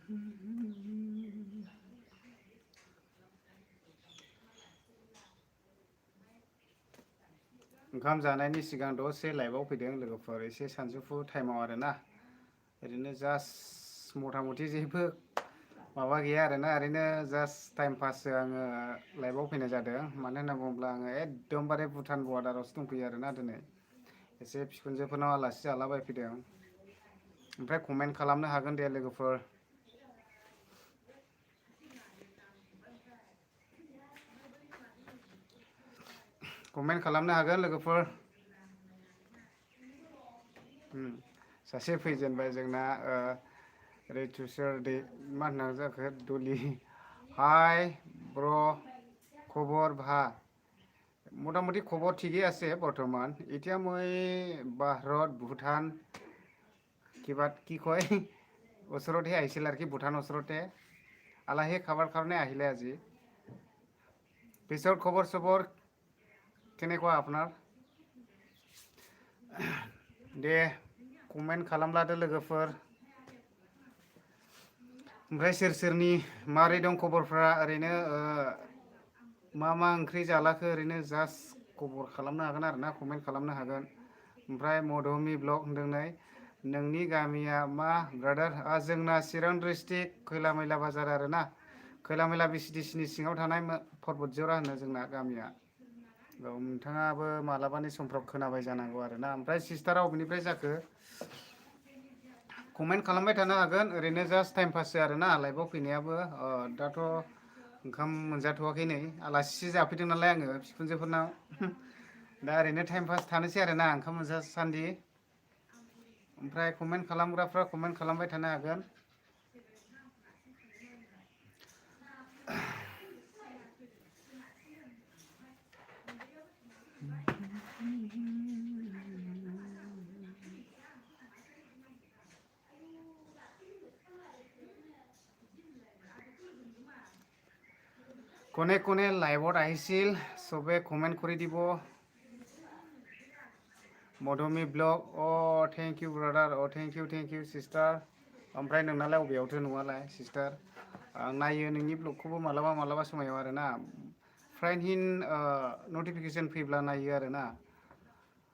ओंखाम जानायनि सिगां दसे लाइभआव फैदों लोगोफोर एसे सानजौफु टाइमाव आरोना ओरैनो जास्ट मथा मथि जेबो माबा गैया आरोना ओरैनो जास्ट टाइम पाससो आङो लाइभआव फैनाय जादों मानो होनना बुङोब्ला आङो एकदमबारे भुटान बर्डारावसो दंफैयो आरोना दिनै एसे बिखुनजोफोरनाव आलासि जालाबायफैदों ओमफ्राय कमेन्ट खालामनो हागोन दे लोगोफोर कमेन्ट खालामनो हागोन लोगोफोर सासे फैजेनबाय जोंना रैथुसर दै मा होननांगौ जाखो दलि हाय ब्र खबर भा মোটামুটি খবৰ ঠিকেই আছে বৰ্তমান এতিয়া মই ভাৰত ভূটান কিবা কি কয় ওচৰতহে আহিছিল আৰু কি ভূটান ওচৰতে আলাহী খাবৰ কাৰণে আহিলে আজি পিছৰ খবৰ চবৰ কেনেকুৱা আপোনাৰ दे कमेन्ट खालामलादो लोगोफोर ओमफ्राय सोर सोरनि मारै दं खबरफ्रा ओरैनो मा ओंख्रि जालाखो ओरैनो जास्ट खबर खालामनो हागोन आरो ना कमेन्ट खालामनो हागोन ओमफ्राय मधुमि ब्लग होनदों नै नोंनि गामिया मा ब्रादार जोंना चिरां डिस्ट्रिक्ट खैला मैला बाजार आरो ना खैला मैला बिसिडिसिनि सिङाव थानाय पर्बतजरा होनो जोंना गामिया औ नोंथाङाबो मालाबानि समफ्राव खोनाबाय जानांगौ आरोना ओमफ्राय सिस्टारा अबेनिफ्राय जाखो कमेन्ट खालामबाय थानो हागोन ओरैनो जास्ट टाइम पाससो आरोना लाइभआव फैनायाबो दाथ' ओंखाम मोनजाथ'वाखै नै आलासिसो जाफैदों नालाय आङो बिखुनजोफोरनाव दा ओरैनो टाइम पास थानोसै आरोना ओंखाम मोनजासान्दि ओमफ्राय कमेन्ट खालामग्राफ्रा कमेन्ट खालामबाय थानो हागोन কোনে কোনে লাইভত আহিছিল চবে কমেণ্ট কৰি দিব Madhumi blog thank you brother thank you sister ओमफ्राय नोंनालाय अबेयावथो न'आलाय सिस्टार आं नायो नोंनि ब्लगखौबो मालाबा समायाव आरोना फ्रायहिन नटिफिकेसन फैब्ला नायो आरोना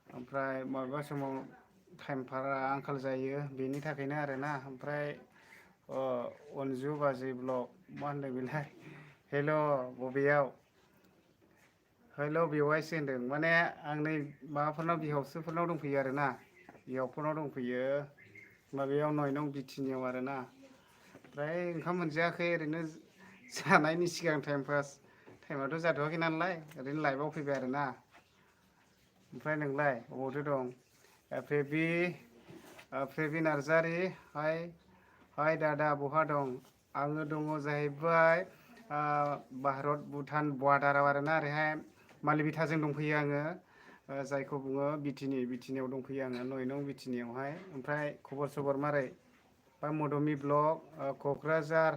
ओमफ्राय माबेबा समाव टाइमफोरा आंखाल जायो बेनि थाखायनो आरोना ओमफ्राय अनजु बाजै ब्लग मा होनदों बेलाय हेल' बबेयाव हेल' बेवहायसो होनदों माने आं नै माबाफोरनाव बिहावफोरनाव दंफैयो आरोना बिहावफोरनाव दंफैयो माबायाव 9 नं बिटिनियाव आरोना ओमफ्राय ओंखाम मोनजायाखै ओरैनो जानायनि सिगां टाइम पास टाइमाथ' जाथ'वाखै नालाय ओरैनो लाइभआव फैबाय आरोना ओमफ्राय नोंलाय अबावथो दं प्रेबि नार्जारि हाय दादा बहा दं आङो दङ जाहैबाय भारत भुटान बर्डाराव आरोना ओरैहाय मालिबिथाजों दंफैयो आङो जायखौ बुङो बिटिनियाव दंफैयो आङो 9 नं बिटिनियावहाय ओमफ्राय खबर सबर मारै बा मधुमि ब्लग क'क्राझार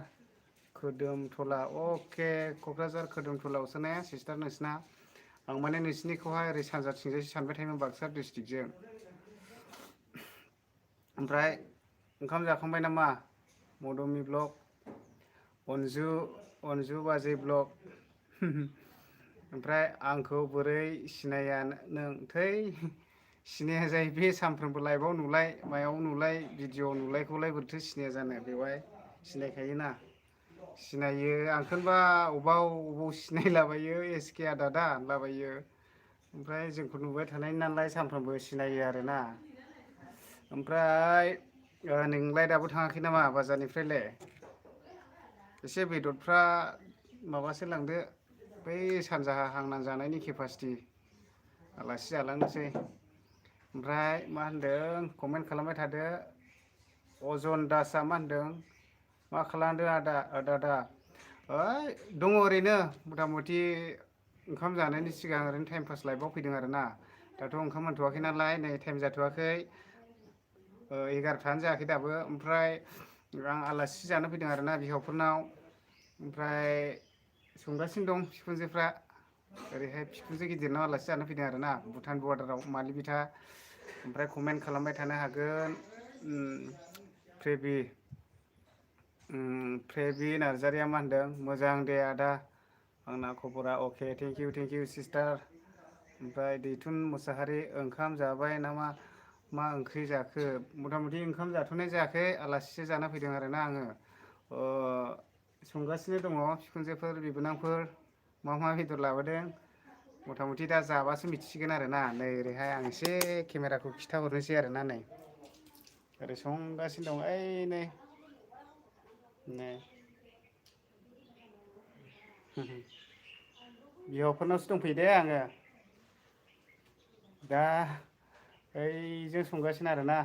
खोदोमथला अके क'क्राझार खोदोमथलायावसो ने सिस्टार नोंसिना आं माने नोंसिनिखौहाय ओरै सानजाथिंजायसो सानबाय थायोमोन बाक्सा डिस्ट्रिक्टजों ओमफ्राय ओंखाम जाखांबाय नामा मधुमि ब्लग अनजु बाजै ब्लग ओमफ्राय आंखौ बोरै सिनाया नों थै सिनाया जाहैबाय सानफ्रोमबो लाइभआव नुलाय मायाव नुलाय भिडिअ नुलायखौलाय बोरैथो सिनाया जानो बेवहाय सिनायखायोना सिनायो आंखोनबा अबाव सिनायलाबायो एसके दादा होनलाबायो ओमफ्राय जोंखौ नुबाय थानाय नालाय सानफ्रामबो सिनायो आरोना ओमफ्राय नोंलाय दाबो थाङाखै नामा बाजारनिफ्रायलाय एसे बेदरफ्रा माबासो लांदो बै सानजाहा हांनान जानायनि केपासिटि आलासि जालांनोसै ओमफ्राय मा होनदों कमेन्ट खालामबाय थादो अजन दासआ मा होनदों मा खालामदों दादा दङ ओरैनो मथा मथि ओंखाम जानायनि सिगां ओरैनो टाइम पास लाइभआव फैदों आरोना दाथ' ओंखाम मोनथ'वाखै नालाय नै टाइम जाथ'वाखै 11थानो जायाखै दाबो ओमफ्राय आं आलासि जानो फैदों आरोना बिहावफोरनाव ओमफ्राय संगासिनो दं बिखुनजोफ्रा ओरैहाय बिखुनजो गिदिरनाव आलासि जानो फैदों आरोना भुटान बर्डाराव मालिबिथा ओमफ्राय कमेन्ट खालामबाय थानो हागोन प्रेबि फ्रेबि नार्जारिया मा होनदों मोजां दे आदा आंना खबरा अके थेंक इउ सिस्टार ओमफ्राय दैथुन मुसाहारि ओंखाम जाबाय नामा मा ओंख्रि जाखो मथा मथि ओंखाम जाथ'नाय जायाखै आलासिसो जाना फैदों आरोना आङो संगासिनो दङ बिखुनजोफोर बिबोनांफोर मा बेदर लाबोदों मथा मथि दा जाबासो मिथिसिगोन आरोना नै ओरैहाय आं एसे केमेराखौ खिथाहरनोसै आरोना नै ओरै संगासिनो दं ओइ नै बिहावफोरनावसो दंफैयो दे आङो दा ओइजों संगासिनो आरोना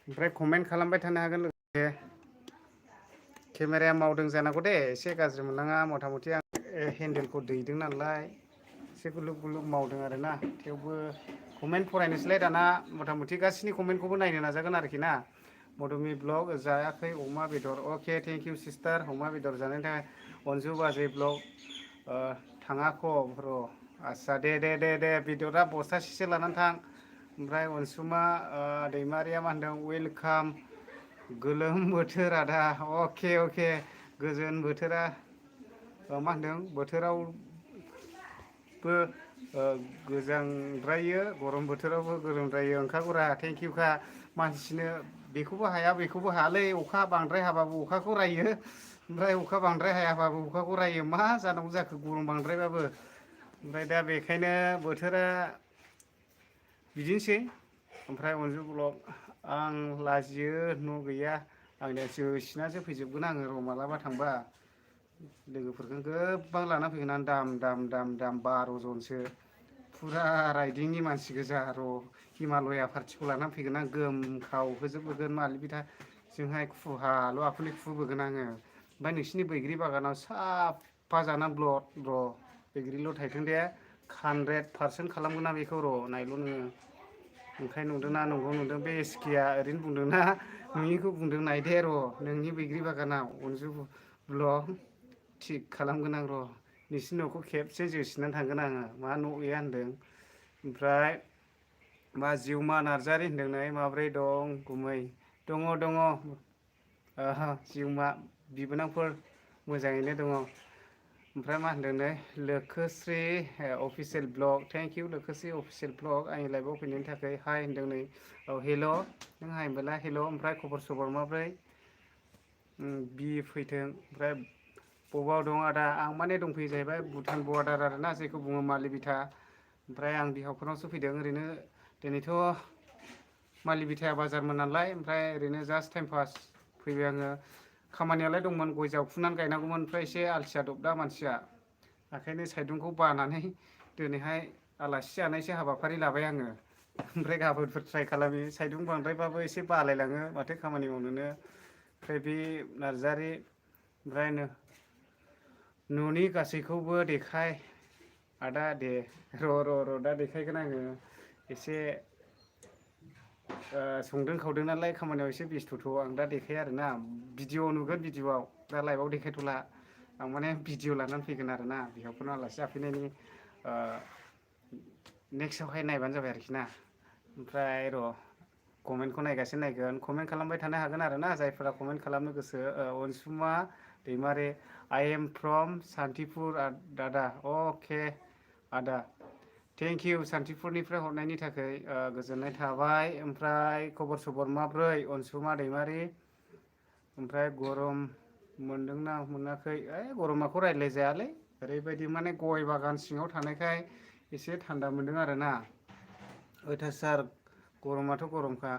ओमफ्राय कमेन्ट खालामबाय थानो हागोन लोगोसे केमेराया मावदों जानांगौ दे एसे गाज्रि मोननाङा मथा मथि आं हेन्देलखौ दैदों नालाय एसे गुलुब गुलुब मावदों आरोना थेवबो कमेन्ट फरायनोसैलाय दाना मथा मथि गासिनि कमेन्टखौबो नायनो नाजागोन आरोखि ना मधुमि ब्लग जायाखै अमा बेदर अके थेंक इउ सिस्टार अमा बेदर जानायनि थाखाय अनजु बाजै ब्लग थाङाख' र' आदसा दे बेदरा बस्थासेसो लानानै थां ओमफ्राय अनसुमा दैमारिया मा होनदों वेलकाम गोलोम बोथोर आदा अके गोजोन बोथोरा मा होनदों बोथोरावबो गोजांद्रायो गरम बोथोरावबो गोलोमद्रायो ओंखारगौरा थेंकिउखा मानसिनो बेखौबो हाया बेखौबो हायालै अखा बांद्राय हाबाबो अखाखौ रायो ओमफ्राय अखा बांद्राय हायाबाबो अखाखौ रायो मा जानांगौ जाखो गरम बांद्रायबाबो ओमफ्राय दा बेखायनो बोथोरा बिदिनोसै ओमफ्राय अनजु ब्लग आं लाजियो न' गैया आंनिया जोसिनासो फैजोबगोन आङो र' मालाबा थांबा लोगोफोरखौ गोबां लाना फैगोन आं दाम 12 जनसो फुरा राइदिंनि मानसि गोजा र' हिमालया पार्टिखौ लानानै फैगोन आं गोम खाव होजोबबोगोन मालिबिथा जोंहाय खुहाल' आखुनि खुबोगोन आङो ओमफ्राय नोंसिनि बैग्रि बागानाव साफा जाना ब्लद र' बैग्रिल' थायथों दे 100% खालामगोन आं बेखौ र' नायल' नोङो ओंखायनो नुदोंना नंगौ नुदों बे एसकेया ओरैनो बुंदोंना नोंनिखौ बुंदों नायदे र' नोंनि बैग्रि बागानाव अनजु ब्लग थिग खालामगोन आं र' नोंसिनि न'खौ खेबसे जोसिनानै थांगोन आङो मा न' गैया होनदों ओमफ्राय मा जिउमा नार्जारि होनदों नै माब्रै दं गुमै दङ जिउमा बिबोनांफोर मोजाङैनो दङ ओमफ्राय मा होनदों नै Lokhosri official blog thank you Lokhosri official blog आंनि लाइभआव फैनायनि थाखाय हाय होनदों नै औ हेल' नों हाय होनबायला हेल' ओमफ्राय खबर सबर माब्रै बि फैथों ओमफ्राय बबाव दं आदा आं माने दंफैयो जाहैबाय भुटान बर्डार आरोना जेखौ बुङो मालिबिथा ओमफ्राय आं बिहावफोरनावसो फैदों ओरैनो दिनैथ' मालि बिथाया बाजारमोन नालाय ओमफ्राय ओरैनो जास्ट टाइम पास फैबाय आङो खामानियालाय दंमोन गय जावफुनानै गायनांगौमोन ओमफ्राय एसे आलसिया दब दा मानसिया ओंखायनो सायदुंखौ बानानै दिनैहाय आलासि जानायसो हाबाफारि लाबाय आङो ओमफ्राय गाबोनफोर ट्राइ खालामि सायदुं बांद्रायबाबो एसे बालायलाङो माथो खामानि मावनोनो ओमफ्राय बे नार्जारि ओमफ्राय न'नि गासैखौबो देखाय आदा दे र' दा देखायगोन आङो एसे संदों खावदों नालाय खामानियाव एसे बेस्थ'थ' आं दा देखाया आरोना भिडिअ नुगोन भिडिअआव दा लाइभआव देखायथ'ला आं माने भिडिअ लानानै फैगोन आरोना बिहावफोरनाव आलासि जाफैनायनि नेक्स्टआवहाय नायबानो जाबाय आरोखि ना ओमफ्राय र' कमेन्टखौ नायगासिनो नायगोन कमेन्ट खालामबाय थानो हागोन आरो ना जायफोरा कमेन्ट खालामनो गोसो अनसुमा दैमारि आइ एम फ्रम सान्तिपुर दादा अके आदा थेंक इउ सान्तिपुरनिफ्राय हरनायनि थाखाय गोजोननाय थाबाय ओमफ्राय खबर सबर माब्रै अनसुमा दैमारि ओमफ्राय गरम मोनदोंना मोनाखै गरमाखौ रायज्लायजायालै ओरैबायदि माने गय बागान सिङाव थानायखाय एसे थान्दा मोनदों आरोना अयथासार गरमाथ' गरमखा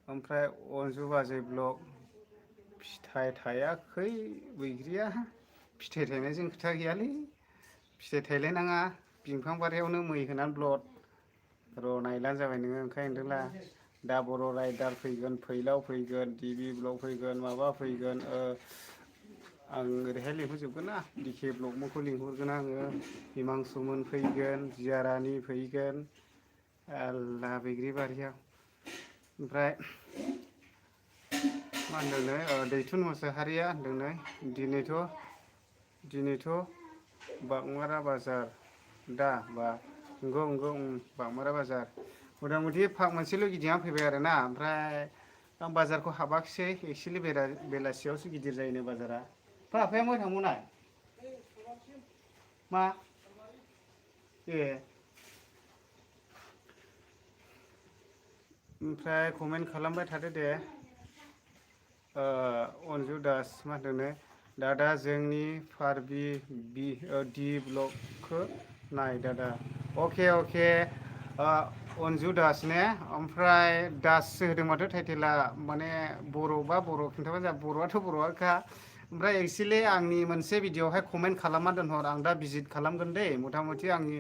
ओमफ्राय अनजु बाजै ब्लग फिथाइ थायाखै बैग्रिया फिथाइ थायनायजों खोथा गैयालै फिथाइ थायलायनाङा बिफां बारियावनो मै होनानै ब्लद र' नायलानो जाबाय नोङो ओंखायनो होनदोंला दा बर' राइडार फैगोन फैलाव फैगोन टिभि ब्लग फैगोन माबा फैगोन आं ओरैहाय लिंहरजोबगोन ना डिके ब्लगमोनखौ लिंहरगोन आङो हिमांसुमोन फैगोन जियारानि फैगोन आलदा बैग्रि बारियाव ओमफ्राय मा होनदों नै दैथुन मुसाहारिया होनदों नै दिनैथ' बागमारा बाजार दा बा नंगौ बागमारा बाजार मथा मथि पार्क मोनसेल' गिदिंना फैबाय आरोना ओमफ्राय आं बाजारखौ हाबाखिसै एक्सुलि बेलासियावसो गिदिर जायोनो बाजारा आफाया मोजां थांबावनाय मा ए ओमफ्राय कमेन्ट खालामबाय थादो दे अनजु दास मा होनो दादा जोंनि फारबि डि ब्लगखौ नाय दादा अके अके अनजु दास ने ओमफ्राय दाससो होदों माथो टाइटेला माने बर'बा बर' खिन्थाबानो जा बर'आथ' बर'आखा ओमफ्राय एक्सुलि आंनि मोनसे भिडिअआवहाय कमेन्ट खालामना दोनहर आं दा भिजिट खालामगोन दै मथा मथि आंनि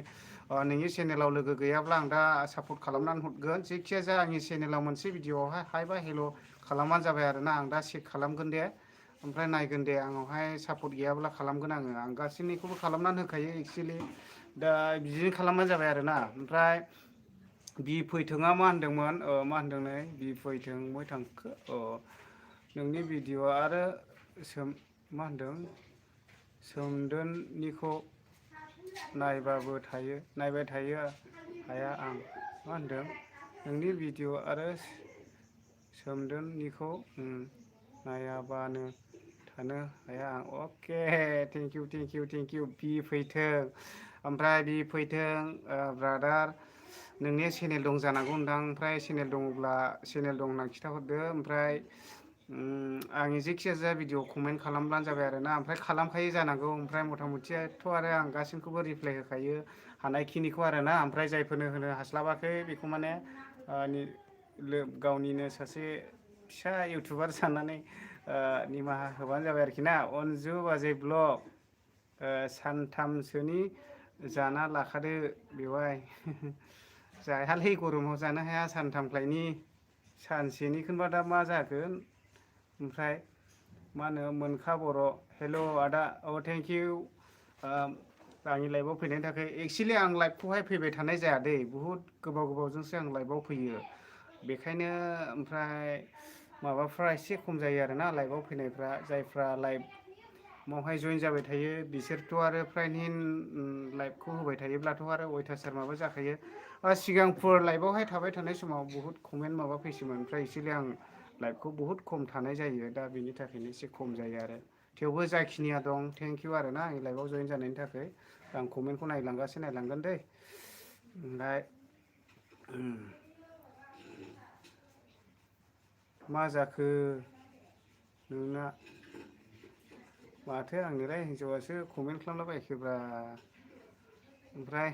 नोंनि चेनेलाव लोगो गैयाब्ला आं दा सापर्ट खालामनानै हरगोन जेखिया जा आंनि चेनेलाव मोनसे भिडिअआवहाय हाय बा हेल' खालामबानो जाबाय आरो ना आं दा चेक खालामगोन दे ओमफ्राय नायगोन दे आंनावहाय सापर्ट गैयाब्ला खालामगोन आं गासैनिखौबो खालामनानै होखायो एक्सुलि दा बिदिनो खालामबानो जाबाय आरो ना ओमफ्राय बि फैथोङा मा होनदोंमोन मा होनदों नै बि फैथों बहाय थांखो नोंनि भिडिअ आरो मा होनदों सोमदोननिखौ नायबाय थायो हाया आं मा होनदों नोंनि भिडिअ आरो सोमदोननिखौ नायाबानो थानो हाया आं अके थेंक इउ बि फैथों ओमफ्राय बि फैथों ब्रादार नोंनि चेनेल दं जानांगौ होनदां ओमफ्राय चेनेल दङब्ला चेनेल दं होनना खिन्थाहरदो ओमफ्राय आंनि जेखिजाया जा भिडिअ कमेन्ट खालामब्लानो जाबाय आरो ना ओमफ्राय खालामखायो जानांगौ ओमफ्राय मथा मथिथ' आरो आं गासैखौबो रिप्लाय होखायो हानायखिनिखौ आरो ना ओमफ्राय जायफोरनो होनो हास्लाबाखै बेखौ माने गावनिनो सासे फिसा इउटुबार साननानै निमाहा होबानो जाबाय आरोखि ना अनजु बाजै ब्लग सानथामसोनि जाना लाखादो बेवहाय जायालै गरमाव जानो हाया सानथामख्लायनि सानसेनिखौबा दा मा जागोन ओमफ्राय मा होनो मोनखा बर' हेल' आदा थेंक इउ आंनि लाइभआव फैनायनि थाखाय एक्सुवेलि आं लाइभखौहाय फैबाय थानाय जाया दै बुहुद गोबावजोंसो आं लाइभआव फैयो बेखायनो ओमफ्राय माबाफ्रा एसे खम जायो आरोना लाइभआव फैनायफ्रा जायफ्रा लाइभआवहाय जइन जाबाय थायो बिसोरथ' आरो फ्रायनि लाइभखौ होबाय थायोब्लाथ' आरो अयथासार माबा जाखायो सिगांफोर लाइभआवहाय थाबाय थानाय समाव बुहुद कमेन्ट माबा फैसोमोन ओमफ्राय एक्सुवेलि आं लाइभखौ बुहुद खम थानाय जायो दा बेनि थाखायनो एसे खम जायो आरो थेवबो जाखिनिया दं थेंक इउ आरो ना आंनि लाइभआव जइन जानायनि थाखाय आं कमेन्टखौ नायलांगोन दै ओमफ्राय मा जाखो नोंना माथो आंनिलाय हिन्जावासो कमेन्ट खालामलाबायखोब्रा ओमफ्राय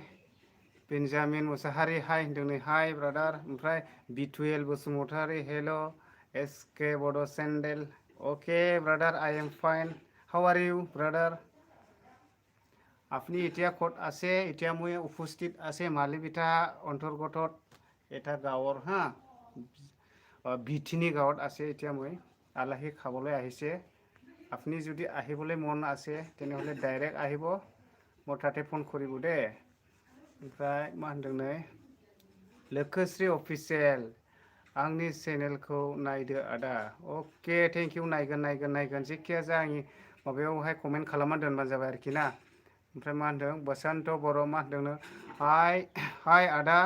बेन्जामिन मुसाहारि हाय होनदों नै हाय ब्रादार ओमफ्राय बिटुएल बसुमतारी हेल' एस के बड' सेन्डेल okay brother I am fine how are you brother আপনি এতিয়া ক'ত আছে এতিয়া মই উপস্থিত আছে মালিবিটা অন্তৰ্গতত এটা গাঁৱৰ হা ভিথিনি গাঁৱত আছে এতিয়া মই আলহী খাবলৈ আহিছে আপুনি যদি আহিবলৈ মন আছে তেনেহ'লে ডাইৰেক্ট আহিব মোৰ তাতে ফোন কৰিব দে ओमफ्राय मा होनदों नै लोखोश्री अफिसियेल आंनि चेनेलखौ नायदो आदा अके थेंक इउ नायगोन जेखिया जा आंनि माबायावहाय कमेन्ट खालामना दोनबानो जाबाय आरोखि ना ओमफ्राय मा होनदों बसन्त बर' मा होनदोंनो हाय आदा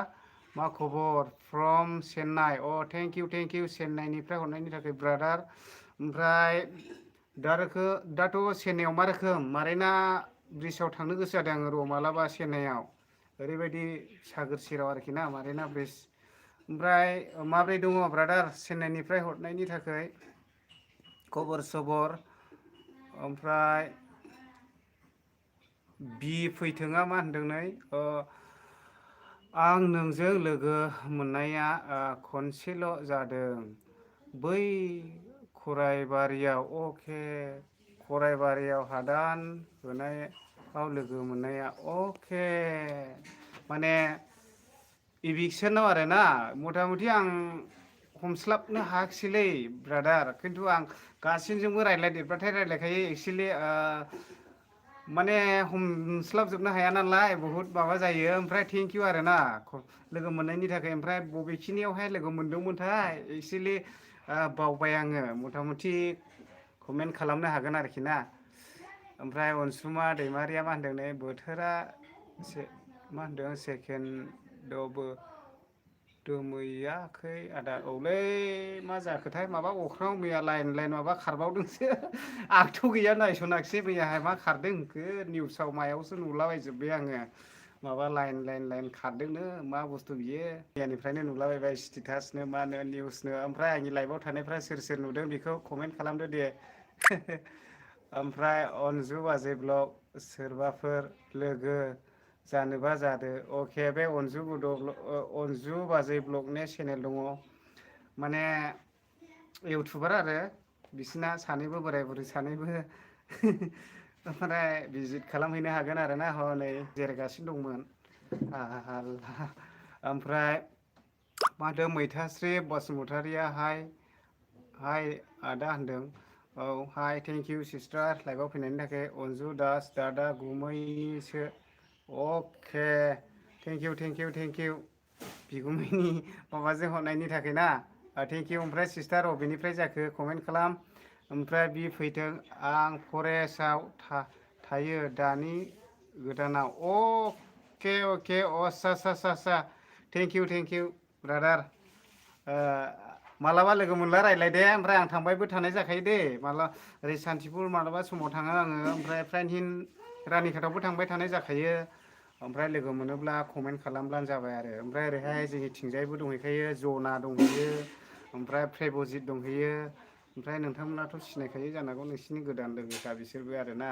मा खबर फ्रम चेन्नाइ थेंक इउ चेन्नाइनिफ्राय हरनायनि थाखाय ब्रादार ओमफ्राय दाथ' चेन्नाइआव मा रोखोम मारेना ब्रिजआव थांनो गोसो जादों आङो र' मालाबा चेन्नाइआव ओरैबायदि सागोर सेराव आरोखि ना मारेना ब्रिज ओमफ्राय माब्रै दङ ब्रादार चेन्नाइनिफ्राय हरनायनि थाखाय खबर सबर ओमफ्राय बि फैथोङा मा होनदों नै आं नोंजों लोगो मोननाया खनसेल' जादों बै खराइबारियाव अके खराइबारियाव हादान होनायाव लोगो मोननाया अके माने इभिक्सनाव आरो ना मथा मथि आं हमस्लाबनो हायाखिसैलै ब्रादार खिन्थु आं गासैजोंबो रायज्लायदेरबाथाय रायज्लायखायो एक्सुवेलि माने हमस्लाबजोबनो हाया नालाय बुहुद माबा जायो ओमफ्राय थेंक इउ आरो ना लोगो मोननायनि थाखाय ओमफ्राय बबेखिनियावहाय लोगो मोनदोंमोनथाय एक्सुवेलि बावबाय आङो मथा मथि कमेन्ट खालामनो हागोन आरोखि ना ओमफ्राय अनसुमा दैमारिया मा होनदों नै बोथोरा मा होनदों सेकेन्डआवबो दोमैयाखै आदा औलै मा जाखोथाय माबा अख्राङाव मैया लाइन लाइन माबा खारबावदोंसो आंथ' गैया नायसनाखिसै मैयाहाय मा खारदों होनखो निउसाव मायावसो नुलाबायजोब्बाय आङो माबा लाइन लाइन लाइन खारदोंनो मा बुस्थु बियो मैयानिफ्रायनो नुलाबायबाय स्टेटासनो मानो निउसनो ओमफ्राय आंनि लाइभआव थानायफ्रा सोर सोर नुदों बेखौ कमेन्ट खालामदो दे ओमफ्राय अनजु बाजै ब्लग सोरबाफोर लोगो जानोबा जादो अके बे अनजु बाजै ब्लगनि चेनेल दङ माने इउटुबार आरो बिसिना सानैबो बोराय बुरै सानैबो ओमफ्राय भिजिट खालामहैनो हागोन आरो ना हनै जिरायगासिनो दंमोन ओमफ्राय माथो मैथास्रि बसुमतारिया हाय आदा होनदों औ हाय थेंक इउ सिस्टार लाइभआव फैनायनि थाखाय अनजु दास दादा गुमैसो अके थेंक इउ बिगुमैनि माबाजों हरनायनि थाखाय ना थेंक इउ ओमफ्राय सिस्टार अबेनिफ्राय जाखो कमेन्ट खालाम ओमफ्राय बि फैथों आं फरेस्टआव थायो दानि गोदानाव अके आसा थेंक इउ ब्रादार मालाबा लोगो मोनला रायलाय दे ओमफ्राय आं थांबायबो थानाय जाखायो दे माला ओरै सान्तिपुर मालाबा समाव थाङो आङो ओमफ्राय फ्राइन हिन्द रानिखाटावबो थांबाय थानाय जाखायो ओमफ्राय लोगो मोनोब्ला कमेन्ट खालामब्लानो जाबाय आरो ओमफ्राय ओरैहाय जोंनिथिंजायबो दंहैखायो जना दंहैयो ओमफ्राय प्रेबजित दंहैयो ओमफ्राय नोंथांमोनाथ' सिनायखायो जानांगौ नोंसिनि गोदान लोगोखा बिसोरबो आरोना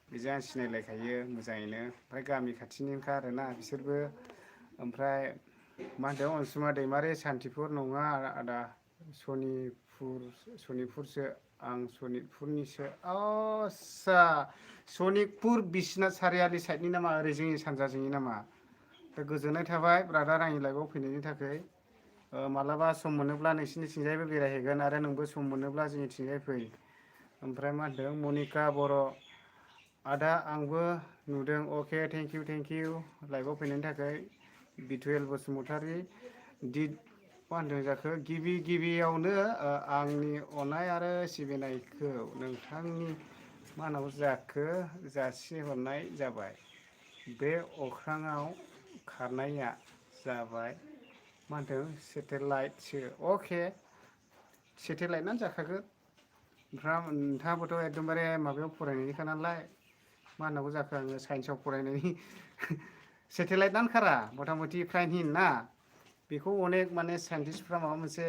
बेजों आं सिनायलायखायो मोजाङैनो ओमफ्राय गामि खाथिनिनोखा आरोना बिसोरबो ओमफ्राय मा होनदों अनसुमा दैमारि सान्तिपुर नङा आदा सनितपुरसो आं सनितपुरनिसो आस्सा सनितपुर बिश्वनाथ सारियालि साइडनि नामा ओरै जोंनि सानजाजोंनि नामा दा गोजोननाय थाबाय ब्रादार आंनि लाइभआव फैनायनि थाखाय मालाबा सम मोनोब्ला नोंसिनिथिंजायबो बेरायहैगोन आरो नोंबो सम मोनोब्ला जोंनिथिंजाय फै ओमफ्राय मा होनदों मनिका बर' आदा आंबो नुदों अके थेंक इउ लाइभआव फैनायनि थाखाय बिथुयेल बसुमतारी मा होनदों जाखो गिबियावनो आंनि अननाय आरो सिबिनायखौ नोंथांनि मा होनांगौ जाखो जासिहरनाय जाबाय बे अख्राङाव खारनाया जाबाय मा होनदों सेटेलाइटसो अके सेटेलाइटआनो जाखागोन ओमफ्राय नोंथाङाबोथ' एकदमबारे माबायाव फरायनायनिखा नालाय मा होननांगौ जाखो आङो साइन्सआव फरायनायनि सेटेलाइटआनो खारा मथा मथि फ्राइन हिन्द ना बेखौ अनेक माने साइन्टिस्टफ्रा माबा मोनसे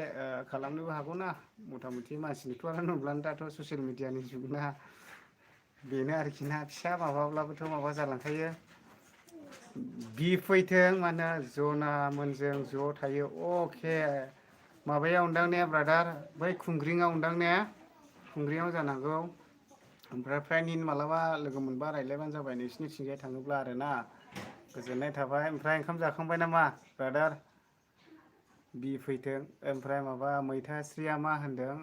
खालामनोबो हागौ ना मथा मथि मानसिनिथ' आरो नुब्लानो दाथ' ससियेल मिडियानि जुग ना बेनो आरोखि ना फिसा माबाब्लाबोथ' माबा जालांखायो फैथों माने जना मोनजों ज' थायो अके माबायाव उनदां ने ब्रादार बै खुंग्रिङाव उनदां ने खुंग्रिङाव जानांगौ ओमफ्राय फ्राइन हिन्द मालाबा लोगो मोनबा रायज्लायबानो जाबाय नोंसिनिथिंजाय थाङोब्ला आरोना गोजोननाय थाबाय ओमफ्राय ओंखाम जाखांबाय नामा ब्रादार फैथों ओमफ्राय माबा मैथास्रिया मा होनदों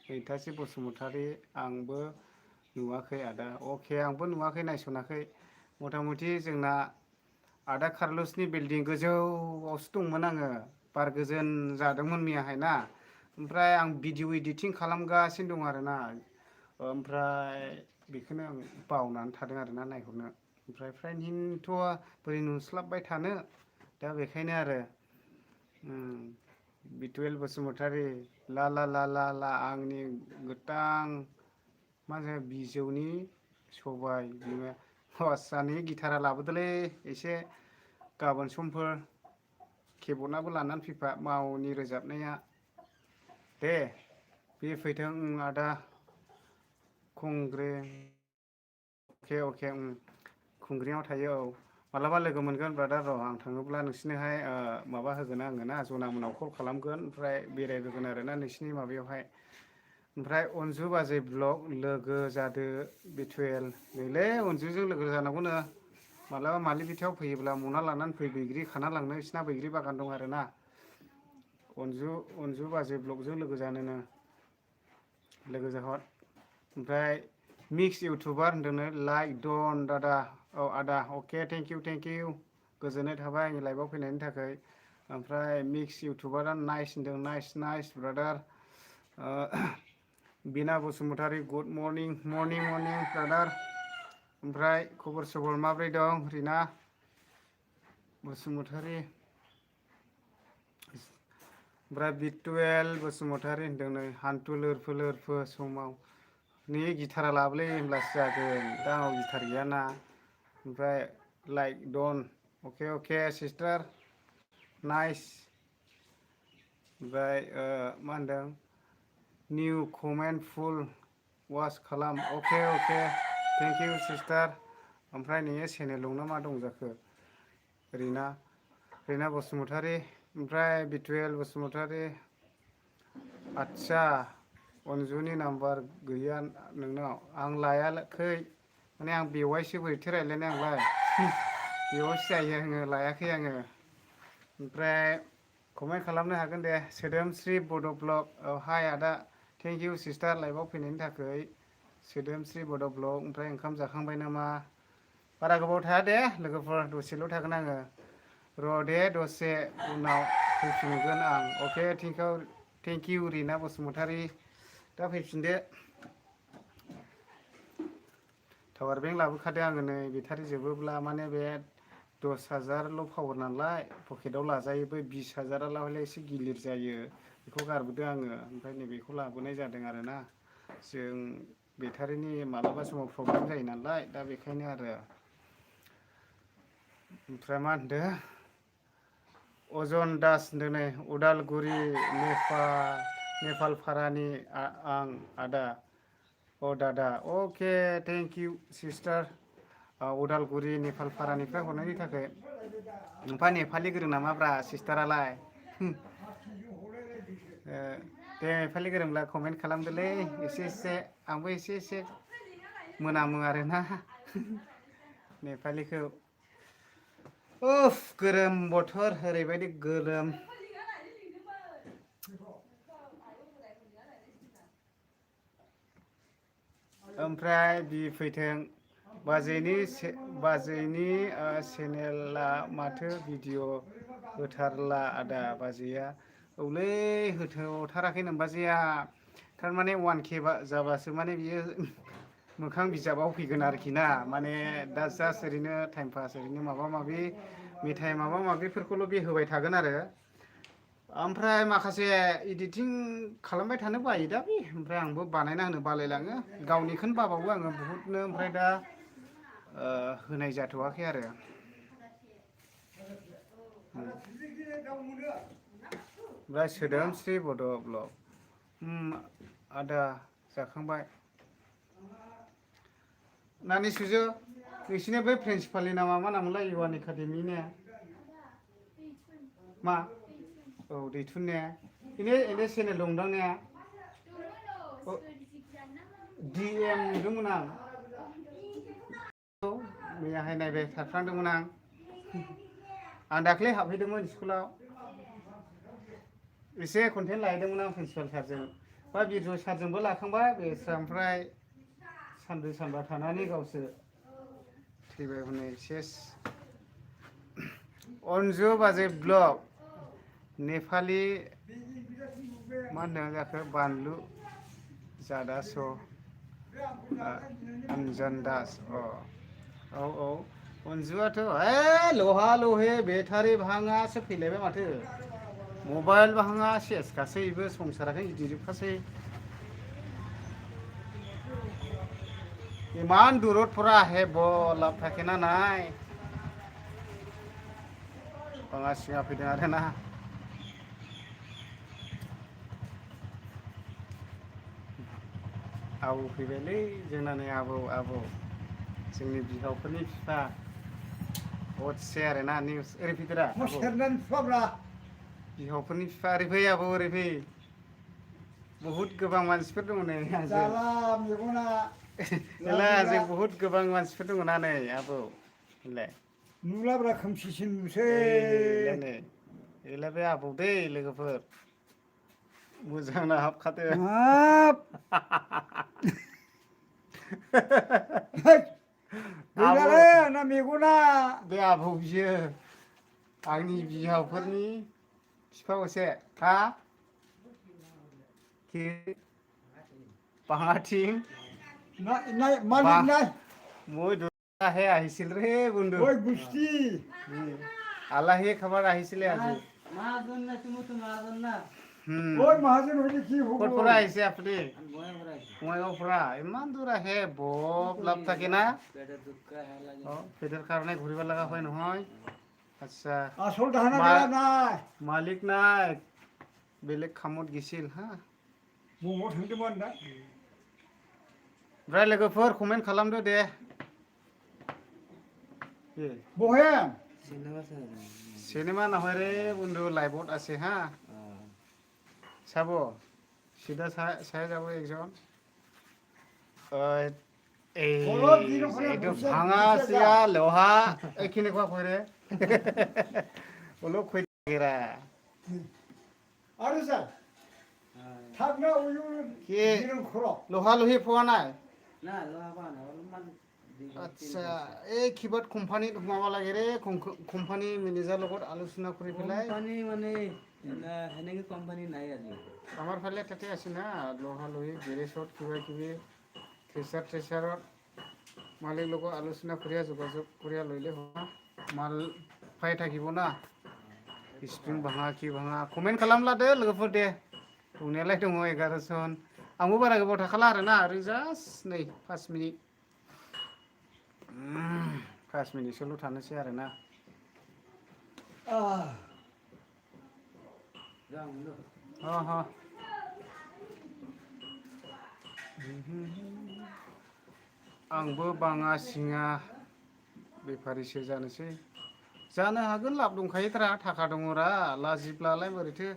मैथास्रि बसुमतारी आंबो नुवाखै आदा अके आंबो नुवाखै नायसनाखै मथा मथि जोंना आदा कार्लसनि बिल्डिं गोजौआवसो दंमोन आङो बार गोजोन जादोंमोन मैयाहाय ना ओमफ्राय आं भिडिअ इडिटिं खालामगासिनो दं आरोना ओमफ्राय बेखौनो आं बावनानै थादों आरोना नायहरनो ओमफ्राय फ्राइन हिन्दथ' बोरै नुस्लाबबाय थानो दा बेखायनो आरो बिथुयेल बसुमतारी ला आंनि गोथां मा होनो बिजौनि सबाय बिमा हौवासानि गिटारा लाबोदोलै एसे गाबोन समफोर केबर्डआबो लानानै फैफा मावनि रोजाबनाया दे बे फैथों आदा अके खुंग्रियाव थायो औ मालाबा लोगो मोनगोन ब्रादार र' आं थाङोब्ला नोंसिनोहाय माबा होगोन आङो ना जना मोनाव कल खालामगोन ओमफ्राय बेरायबोगोन आरोना नोंसिनि माबायावहाय ओमफ्राय अनजु बाजै ब्लग लोगो जादो बिथुयेल नैलै अनजुजों लोगो जानांगौनो मालाबा मालिबिथियाव फैयोब्ला मना लानानै फै बैग्रि खाना लांनो बिसिना बैग्रि बागान दं आरोना अनजु बाजै ब्लगजों लोगो जानोनो लोगो जाहर ओमफ्राय मिक्स इउटुबार होनदोंनो लाइक डन दादा औ आदा अके थेंक इउ गोजोननाय थाबाय आंनि लाइभआव फैनायनि थाखाय ओमफ्राय मिक्स इउटुबारा नाइस होनदों नाइस ब्रादार बिना बसुमतारी गुड मर्निं ब्रादार ओमफ्राय खबर सबर माब्रै दं रिना बसुमतारी ओमफ्राय बिटुएल बसुमतारी होनदों नै हान्थु लोरफो लोरफो समाव नि गिटारा लाबोलै होनब्लासो जागोन दा आंनाव गिटार गैयाना ओमफ्राय लाइक डन अके अके सिस्टार नाइस ओमफ्राय मा होनदों निउ कमेन्ट फुल वाच खालाम अके अके थेंक इउ सिस्टार ओमफ्राय नोङो चेनेल दं ना मा दं जाखो रिना बसुमतारी ओमफ्राय बिटुएल बसुमतारी आदसा अनजुनि नाम्बार गैया नोंनाव आं लायाखै माने आं बेवाइसो बोरैथो रायलायनो आंलाय बेवाइसो जायो आङो लायाखै आङो ओमफ्राय कमेन्ट खालामनो हागोन दे सोदोमस्रि बड' ब्लग औ हाय आदा थेंक इउ सिस्टार लाइभआव फैनायनि थाखाय सोदोमस्रि बड' ब्लग ओमफ्राय ओंखाम जाखांबाय नामा बारा गोबाव थाया दे लोगोफोर दसेल' थागोन आङो र' दे दसे उनाव फैफिनगोन आं अके थेंक इउ रिना बसुमतारी दा फैफिनदो टावार बेंक लाबोखादो आङो नै बेटारि जोबोब्ला माने बे 10,000ल' पावार नालाय पकेटाव लाजायो बै 20,000 हले एसे गिलिर जायो बेखौ गारबोदो आङो ओमफ्राय नैबेखौ लाबोनाय जादों आरोना जों बेटारिनि मालाबा समाव प्रब्लेम जायो नालाय दा बेखायनो आरो ओमफ्राय मा होनदों अजन दास होनदों नै उदालगुरि नेपालपारानि आं आदा अ दादा अके थेंक इउ सिस्टार उदालगुरि नेपालपारानिफ्राय हरनायनि थाखाय ओमफ्राय नेपालि गोरों नामाब्रा सिस्टारालाय दे नेपालि गोरोंब्ला कमेन्ट खालामदोलै एसे आंबो एसे मोनामो आरोना नेपालिखौ उफ गोलोम बोथोर ओरैबायदि गोलोम ओमफ्राय बि फैथों बाजैनि चेनेला माथो भिडिअ होथारला आदा बाजैया औलै होथाराखै बाजैया थारमाने 1K जाबासो माने बियो मोखां बिजाबाव फैगोन आरोखि ना माने दा जास्ट ओरैनो टाइम पास ओरैनो माबा माबि मेथाइ माबा माबिफोरखौल' बे होबाय थागोन आरो ओमफ्राय माखासे इडिटिं खालामबाय थानो बायो दा बे ओमफ्राय आंबो बानायना होनो बालायलाङो गावनिखौनो बाबावो आङो बुहुदनो ओमफ्राय दा होनाय जाथ'वाखै आरो ओमफ्राय सोदोमस्रि बड' ब्लग आदा जाखांबाय नानि सुजो नोंसिनि बै प्रिन्सिपालनि नामा मा नामोनलाय इउएन एकाडेमि ने मा औ दैथुन ने इने चेनेल दंदां ने DM नुदोंमोन आं मैयाहाय नायबाय थाफ्लांदोंमोन आं दाख्लै हाबहैदोंमोन स्कुलाव एसे कन्टेन्ट लाहैदोंमोन आं प्रिन्सिपाल सारजों बा बिरजय सारजोंबो लाखांबाय बेस्रा ओमफ्राय सानब्रै सानबा थानानै गावसो थैबाय हनै सेस अनजु बाजै ब्लग नेपालि मा होनदों जाखो बानलु जादास अनजन दास औ अनजुआथ' लहा लहे बेटारि भाङासो फैलायबाय माथो मबाइल भाङा सेस गासैबो संसाराखै गिदिरजोबखासै इमान दূৰত পৰা আহে লাভ থাকে না নাই ভাঙা सिङा फैदों आरो ना आबौ फैबायलै जोंना नै आबौ जोंनि बिहावफोरनि बिफा अदसे आरो ना निउस ओरै फैदोरा बिहावफोरनि बिफा ओरै फै आबौ ओरै फै बहुद गोबां मानसिफोर दङ नै जों बहुद गोबां मानसिफोर दङ ना नै आबौ नोंलाय नुलाब्रा खोमसिसिन नुसै एलाय बे आबौ दै लोगोफोर मोजांना हाबखादो गैलालै आंना मेगना बे आबौ बियो आंनि बिहावफोरनि बिफा असे हा बाङाथिं मालिक নাই মই আহে আহিছিল ৰে বন্ধু ঐ গুষ্টি আলহী খাবৰ আহিছিলে আজি महाजन ना तुम्ही तो महाजन ना ওই মহাজন হইলে কি হবো ক'ৰ পৰা আহিছে আপুনি आणि बोया भरायची বঙাইগাঁৱৰ পৰা ইমান দূৰ আহে বৰ লাভ থাকে না पेटा दुःख ह्या লাগে অঁ পেটৰ কাৰণে ঘূৰিব লগা হয় নহয় আচ্ছা আসল ধানা মা- বেলা নাই মালিক নাই বেলেগ কামত গৈছিল হা মমো थांदोंमोन दा ओमफ्राय लोगोफोर कमेन्ट खालामदो दे বহে सिनेमा सर সিনেমা নহয় রে বন্ধু লাইভত আছে হা চাব চিধা চাই যাব একজন এই অলপ দিনৰ পৰা এইটো গুচে- ভাঙা গুচে যা। চিয়া লোহা এইখিনি কোৱা কয় ৰে অলপ কৈ থাকেৰা আরে স্যার থাকনা উয়ু কি? দিন খরো লোহা লোহি পোৱা নাই না লোহা পাও না অলপমান আচ্ছা এই কিবাত কোম্পানীত সোমাব লাগে ৰে কোম্পানী মেনেজাৰ লগত আলোচনা কৰি পেলাই কোম্পানী মানে সেনেকে কোম্পানী নাই আজি আমাৰ ফালে তাতে আছে না লোহা লোহি গেৰেজত কিবা কিবি থ্ৰেচাৰত মালিক লগত আলোচনা কৰিয়া যোগাযোগ কৰিয়া লৈলে হোৱা মাল পাই থাকিব না স্প্ৰিং ভাঙা কি ভাঙা কমেन्ट खालामला दे लोगोफोर दे दंनायालाय दङ 11 जन आंबो बारा गोबाव थाखाला आरोना ओरै जास्ट नै 5 मिनिट 5 मिनिटसोल' थानोसै आरोना जाऊ लो अ आंबो बाङा सिङा बेफारिसो जानोसै जानो हागोन लाब दंखायोद्रा थाखा दङरा लाजिब्लालाय बोरैथो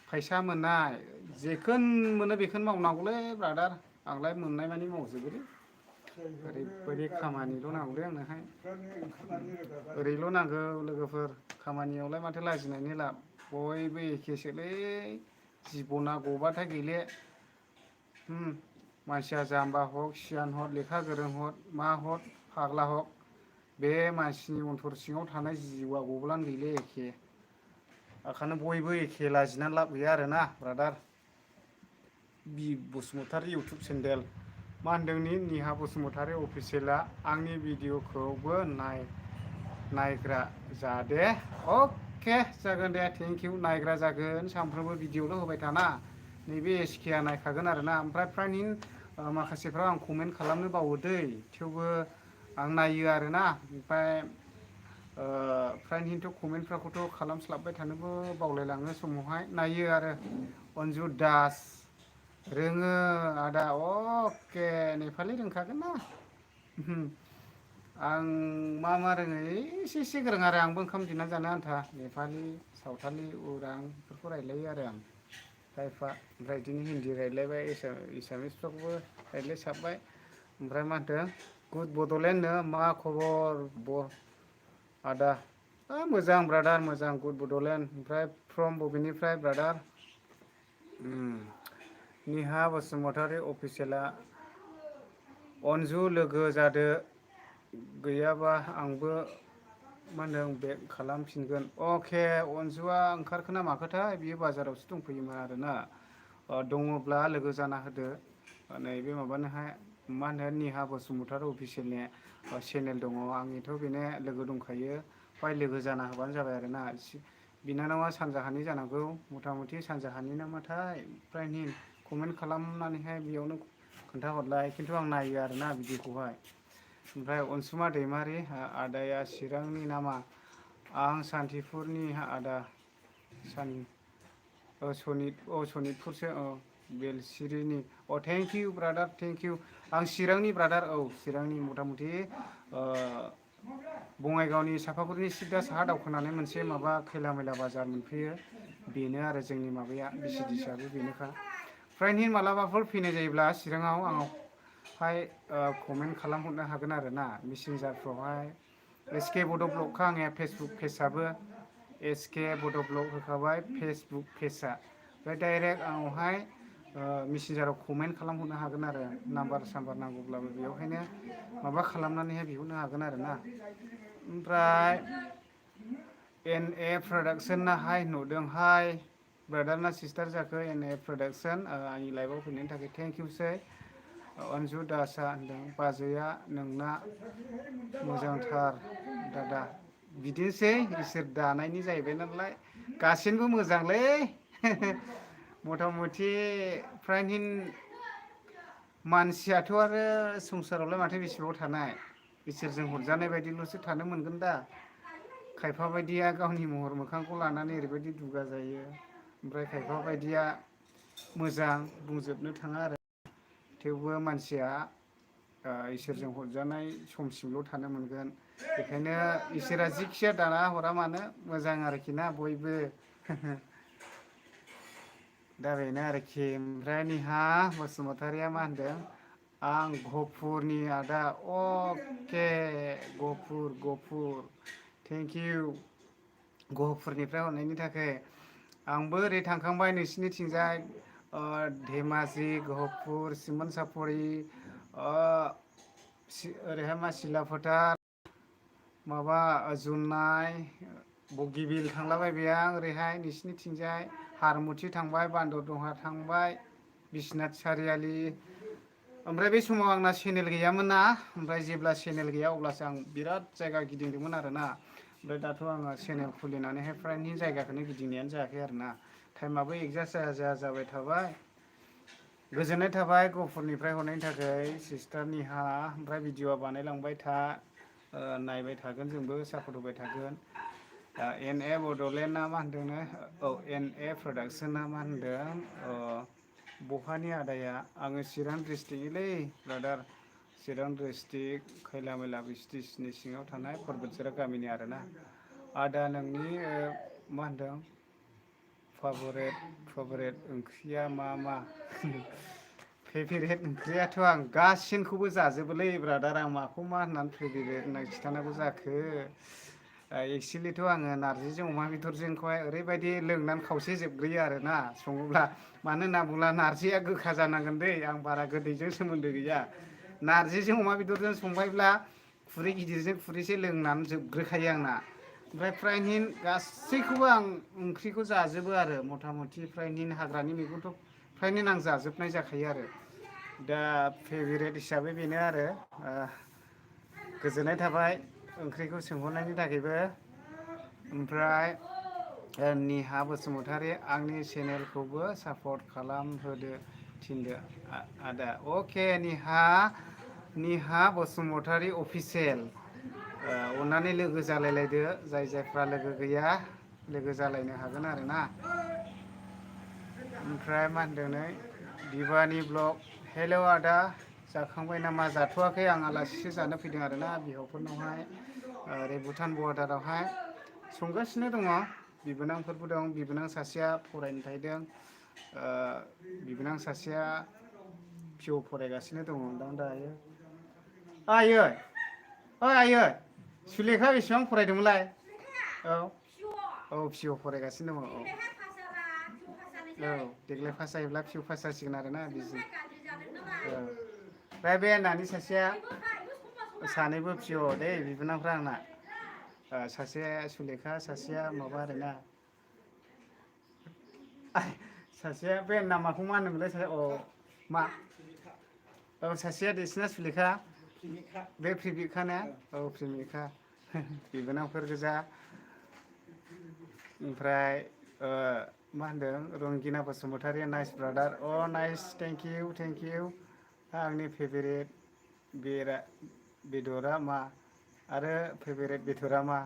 फैसा मोननाय जेखोन मोनो बेखौनो मावनांगौलै ब्रादार आंलाय मोननाय मानि मावजोबोलै ओरैबायदि खामानिल' नांगौलै आंनोहाय ओरैल' नांगौ लोगोफोर खामानियावलाय माथो लाजिनायनि लाब बयबो एखेसोलै जिबना गबाथाय गैले मानसिया जाम्बा हक सियान हक लेखा गोरों हक मा हक फाग्ला हक बे मानसिनि अन्थर सिङाव थानाय जिउआ गब्लानो गैले एखे ओंखायनो बयबो एखे लाजिनानै लाब गैया आरोना ब्रादार बि बसुमतारी इउटुब चेनेल मा होनदों निहा बसुमतारी अफिसियेला आंनि भिडिअखौबो नायग्रा जादे अके जागोन दे थेंक इउ नायग्रा जागोन सानफ्रोमबो भिडिअल' होबाय थाना नैबे एसकेआ नायखागोन आरोना ओमफ्राय फ्रायनि माखासेफ्रा आं कमेन्ट खालामनो बावो दै थेवबो आं नायो आरोना ओमफ्राय फ्रायनिथ' कमेन्टफोरखौथ' खालामस्लाबबाय थानोबो बावलायलाङो समावहाय नायो आरो अन्जु दास रोङो आदा अके नेपालि रोंखागोन ना आं मा रोङो एसे एसे गोरों आरो आंबो ओंखाम दिना जानो आन्था नेपालि सावथालि उरां बेफोरखौ रायलायो आरो आं खायफा ओमफ्राय बिदिनो हिन्दी रायलायबाय एसामिसफोरखौबो रायलायसाबबाय ओमफ्राय मा होनदों गुड बड'लेण्ड मा खबर आदा मोजां ब्रादार मोजां गुड बड'लेण्ड ओमफ्राय फ्रम बबेनिफ्राय ब्रादार निहा बसुमतारी अफिसियेला अन्जु लोगो जादो गैयाबा आंबो मा होनदों बेक खालामफिनगोन अके अन्जुआ ओंखारखोना माखोथाय बियो बाजारावसो दंफैयोमोन आरोना दङब्ला लोगो जाना होदो नैबे माबानोहाय मा होनो निहा बसुमतारी अफिसियेलनि चेनेल दङ आंनिथ' बेनो लोगो दंखायो बाय लोगो जाना होबानो जाबाय आरोना बिनानावा सानजाहानि जानांगौ मथा मथि सानजाहानि नामाथाय फ्रायनि कमेन्ट खालामनानैहाय बेयावनो खोन्थाहरलाय खिन्थु आं नायो आरोना भिडिअखौहाय ओमफ्राय अनसुमा दैमारि आदाया चिरांनि नामा आं सान्तिपुरनि आदा सनितपुरसो बेलसिरिनि thank you brother thank you आं चिरांनि ब्रादार चिरांनि मथा मथि बङाइगावनि सापागुरिनि सिदा साहा दावखोनानै मोनसे माबा खैला मैला बाजार मोनफैयो बेनो आरो जोंनि माबाया बिसिडिसाबो बेनोखा फ्रायनि मालाबाफोर फैनाय जायोब्ला चिराङाव आंनावहाय कमेन्ट खालामहरनो हागोन आरोना मेसेन्जारफ्रावहाय एसके बड' ब्लगखा आंनिया फेसबुक पेजआबो एसके बड' ब्लग होखाबाय फेसबुक पेजआ ओमफ्राय डाइरेक्ट आंनावहाय मेसेन्जाराव कमेन्ट खालामहरनो हागोन आरो नाम्बार साम्बार नांगौब्लाबो बेयावहायनो माबा खालामनानैहाय बिहरनो हागोन आरोना ओमफ्राय NA प्रडाक्सन नाहाय नुदोंहाय ब्रादारना सिस्टार जाखो NA प्रडाक्सन आंनि लाइभआव फैनायनि थाखाय थेंक इउसै अन्जु दासआ होनदों बाजैया नोंना मोजांथार दादा बिदिनोसै इसोर दानायनि जाहैबाय नालाय गासिनबो मोजांलै मथा मथि फ्रायहिन मानसियाथ' आरो संसारावलाय माथो बेसेबां थानाय इसोरजों हरजानाय बायदिल'सो थानो मोनगोन दा खायफा बायदिया गावनि महर मोखांखौ लानानै ओरैबायदि दुगा जायो ओमफ्राय खायफा बायदिया मोजां बुंजोबनो थाङा आरो थेवबो मानसिया इसोरजों हरजानाय समसिमल' थानो मोनगोन बेखायनो इसोरा जिखिया दाना हरा मानो मोजां आरोखि ना बयबो दा बेनो आरोखि ओमफ्राय निहा बसुमतारिया मा होनदों आं गहपुरनि आदा अके गहपुर थेंक इउ गहपुरनिफ्राय हरनायनि थाखाय आंबो ओरै थांखांबाय नोंसिनिथिंजाय धेमाजि गहपुर सिमोनसाफुरि ओरैहाय मा सिलाफोथार माबा जुनाय बगिबिल थांलाबायबाय आं ओरैहाय नोंसिनिथिंजाय हारमुथि थांबाय बान्दरदहा थांबाय बिश्वनाथ सारियालि ओमफ्राय बे समाव आंना चेनेल गैयामोन ना ओमफ्राय जेब्ला चेनेल गैया अब्लासो आं बिराद जायगा गिदिंदोंमोन आरोना ओमफ्राय दाथ' आङो चेनेल खुलिनानैहाय फ्रायनि जायगाखौनो गिदिंनायानो जायाखै आरोना टाइमाबो एगजास्ट जाया जाबाय थाबाय गोजोननाय थाबाय गहपुरनिफ्राय हरनायनि थाखाय सिस्टार निहा ओमफ्राय भिडिअआ बानायलांबाय था नायबाय थागोन जोंबो सापर्ट होबाय थागोन एन ए बड'लेण्डआ मा होनदोंनो औ एन ए प्रडाक्सना मा होनदों बहानि आदाया आङो चिरां डिस्ट्रिक्टनिलै ब्रादार चिरां डिस्ट्रिक्ट खैला मैला स्टेशननि सिङाव थानाय परबतझरा गामिनि आरोना आदा नोंनि मा होनदों फेभरेट ओंख्रिया मा फेभरेट ओंख्रियाथ' आं गासिनखौबो जाजोबोलै ब्रादार आं माखौ मा होननानै फेभरेट होननानै खिन्थानांगौ जाखो एक्सुवेलिथ' आङो नारजिजों अमा बेदरजोंखौहाय ओरैबायदि लोंनानै खावसे जोबग्रोयो आरोना सङोब्ला मानो होनना बुङोब्ला नारजिया गोखा जानांगोन दै आं बारा गोदैजों सोमोन्दो गैया नारजिजों अमा बेदरजों संबायब्ला खुरै गिदिरजों खुरैसे लोंनानै जोबग्रोखायो आंना ओमफ्राय फ्रायनिन गासैखौबो आं ओंख्रिखौ जाजोबो आरो मथा मथि फ्रायनिन हाग्रानि मैगंथ' फ्रायनिन आं जाजोबनाय जाखायो आरो दा फेभरेट हिसाबै बेनो आरो गोजोननाय थाबाय ओंख्रिखौ सोंहरनायनि थाखायबो ओमफ्राय निहा बसुमतारी आंनि चेनेलखौबो सापर्ट खालामहोदो थिनदो आदा अके निहा बसुमतारी अफिसियेल अननानै लोगो जालायलायदो जायफ्रा लोगो गैया लोगो जालायनो हागोन आरोना ओमफ्राय मा होनदों नै दिबानि ब्लग हेल' आदा जाखांबाय नामा जाथ'वाखै आं आलासिसो जानो फैदों आरोना बिहावफोरनावहाय ओरै भुटान बर्डारावहाय संगासिनो दङ बिबोनांफोरबो दं बिबोनां सासेया फरायनो थाहैदों बिबोनां सासेया पिअ फरायगासिनो दङ दायो आयै सुलेखा बेसेबां फरायदोंमोनलाय औ पिअ फरायगासिनो दङ औ देग्लाय पास जायोब्ला पिअ पास जासिगोन आरोना बिजि ओमफ्राय बे नानि सासेया सानैबो पिअ दै बिबोनांफ्रा आंना सासे सुलेखा सासेया माबा आरोना सासेया बे नामाखौ मा होनोमोनलाय मा औ सासेया देरसिना सुलेखा बे प्रेमिका ना औ प्रेमिका बिबोनांफोर गोजा ओमफ्राय मा होनदों Rangina Basumatary nice brother nice thank you आंनि फेभरेट बेदरा मा आरो फेभरेट बेदरा मा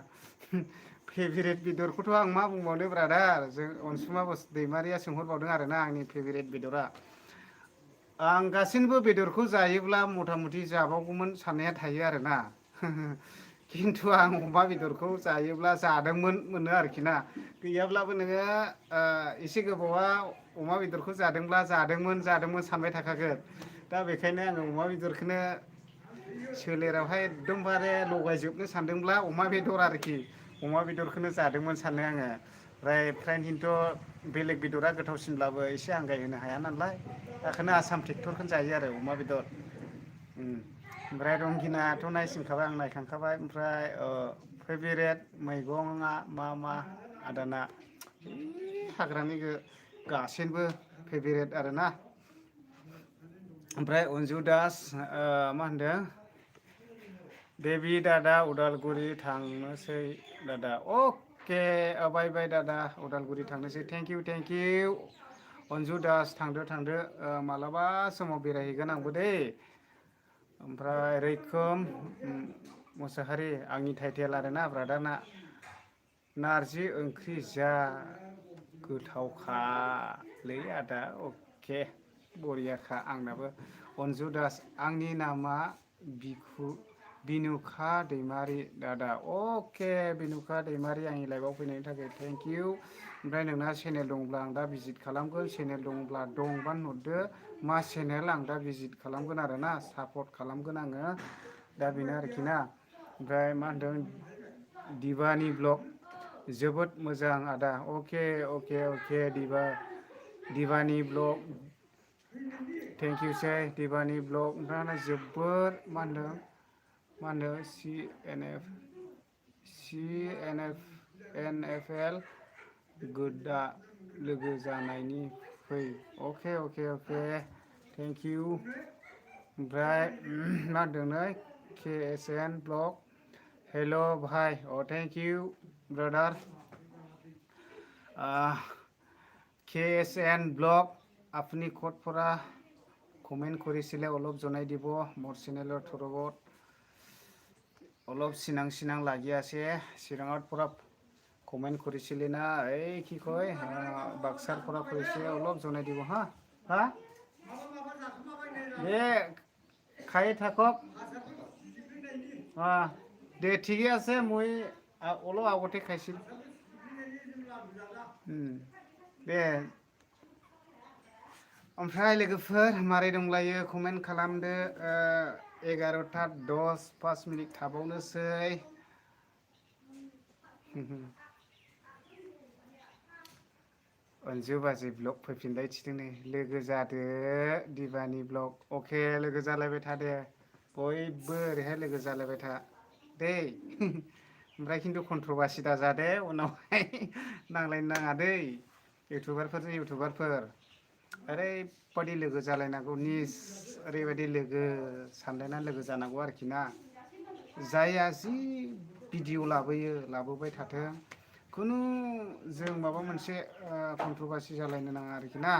फेभरेट बेदरखौथ' आं मा बुंबावनो ब्रादार जों अनसुमा दैमारिया सोंहरबावदों आरोना आंनि फेभरेट बेदरा आं गासिनोबो बेदरखौ जायोब्ला मथा मथि जाबावगौमोन साननाया थायो आरोना खिन्थु आं अमा बेदरखौ जायोब्ला जादोंमोन मोनो आरोखि ना गैयाब्लाबो नोङो एसे गोबावा अमा बेदरखौ जादोंब्ला जादोंमोन सानबाय थाखागोन दा बेखायनो आङो अमा बेदरखौनो सोलेरावहाय एकदमबारे लगायजोबनो सानदोंब्ला अमा बेदर आरोखि अमा बेदरखौनो जादोंमोन सानो आङो ओमफ्राय फ्रायनिनथ' बेलेग बेदरा गोथावसिनब्लाबो एसे आंगाय होनो हाया नालाय बेखायनो आसाम ट्रेक्टरखौनो जायो आरो अमा बेदर ओमफ्राय रंगिनाथ' नायसिनखाबाय आं नायखांखाबाय ओमफ्राय फेभरेट मैगङा मा आदाना हाग्रानि गासैबो फेभरेट आरोना ओमफ्राय अनजु दास मा होनदों बेबी दादा उदालगुरि थांनोसै दादा अके बाय बाय दादा उदालगुरि थांनोसै थेंक इउ अनजु दास थांदो मालाबा समाव बेरायहैगोन आंबो दै ओमफ्राय रैखोम मुसाहारि आंनि टाइटेल आरोना ब्रादारना नारजि ओंख्रि जा गोथावखालै आदा अके बरियाखा आंनाबो अनजु दास आंनि नामा बिनुखा दैमारि दादा अके बिनुखा दैमारि आंनि लाइभआव फैनायनि थाखाय थेंक इउ ओमफ्राय नोंना चेनेल दंब्ला आं दा भिजिट खालामगोन चेनेल दंब्ला दंबा नुदो मा चेनेल आं दा भिजिट खालामगोन आरोना सापर्ट खालामगोन आङो दा बेनो आरोखि ना ओमफ्राय मा होनदों दिबानि ब्लग जोबोद मोजां आदा अके दिबानि ब्लग थेंक इउ सै दिबानि ब्लग ओमफ्राय जोबोद मा होनदों CNFL गोदा लोगो जानायनि फै अके थेंक इउ ओमफ्राय मा होनदों नै KSN blog hello' Bhai thank you brother KSN blog আপুনি ক'ত পৰা কমেণ্ট কৰিছিলে অলপ জনাই দিব মোৰ চেনেলৰ থ্ৰুত অলপ চিনাং লাগি আছে চিৰাঙৰ পৰা কমেণ্ট কৰিছিলে না এই কি কয় বাক্সাৰ পৰা কৰিছে অলপ জনাই দিব হা দে খাই থাকক দে ঠিকে আছে মই অলপ আগতে খাইছিলোঁ दे ओमफ्राय लोगोफोर मारै दंलायो कमेन्ट खालामदो 11:10 मिनिट थाबावनोसै अनजु बाजै ब्लग फैफिनबाय थिदों नै लोगो जादो दिबानि ब्लग अके लोगो जालायबाय था दे बयबो ओरैहाय लोगो जालायबाय था दै ओमफ्राय खिन्थु कन्ट्रभार्सि दाजादे उनावहाय नांलायनो नाङा दै इउटुबारफोर ओरैबायदि लोगो जालायनांगौ ओरैबायदि लोगो सानलायना लोगो जानांगौ आरोखि ना जायहा जि भिडिअ लाबोबाय थाथों खुनु जों माबा मोनसे कन्ट्रभार्सि जालायनो नाङा आरोखि ना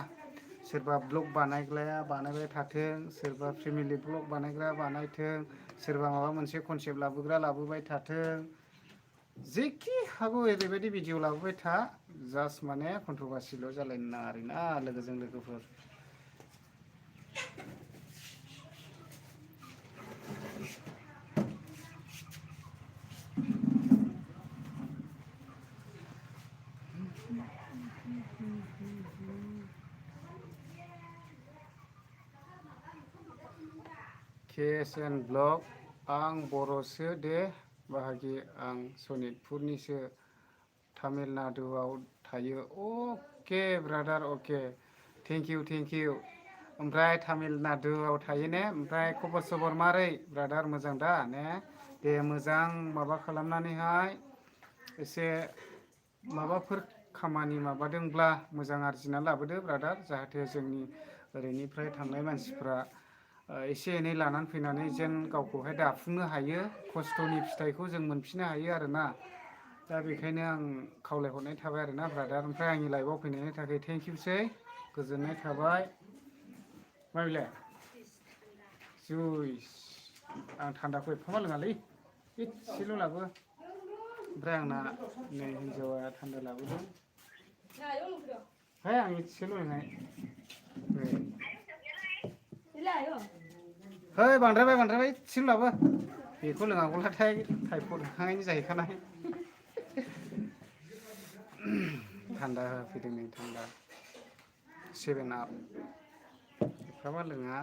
सोरबा ब्लग बानायग्राया बानायबाय थाथों सोरबा फेमिलि ब्लग बानायग्रा बानायथों सोरबा माबा मोनसे कनसेप्ट लाबोग्रा लाबोबाय थाथों जेखि हागौ ओरैबायदि भिडिअ लाबोबाय था जास्ट माने कन्ट्रभार्सिल' जालायनो नाङा आरोना लोगोजों लोगोफोर KSN ब्लग आं बर'सो दे बाहागि आं सनितपुरनिसो तामिलनाडुआव थायो अके ब्रादार अके थेंक इउ ओमफ्राय तामिलनाडुआव थायो ने ओमफ्राय खबर सबर मारै ब्रादार मोजां दा ने दे मोजां माबा खालामनानैहाय एसे माबाफोर खामानि माबादोंब्ला मोजां आरजिना लाबोदो ब्रादार जाहाथे जोंनि ओरैनिफ्राय थांनाय मानसिफ्रा एसे एनै लानानै फैनानै जेन गावखौहाय दाफुंनो हायो खस्थ'नि फिथाइखौ जों मोनफिननो हायो आरोना दा बेखायनो आं खावलायहरनाय थाबाय आरोना ब्रादार ओमफ्राय आंनि लाइभआव फैनायनि थाखाय थेंक इउ सै गोजोननाय थाबाय माबिले जुइस आं थान्दाखौ एफाबा लोङालै एसेल' लाबो ओमफ्राय आंना नै हिन्जावा थान्दा लाबोदों है आं एसेल' लोंनाय है बांद्रायबाय एसेल' लाबो बेखौ लोङागौलाथाय टाइफड होखांनायनि जाहैखानाय थान्दा होफैदों नै थान्दा 7 आप एफाबा लोङा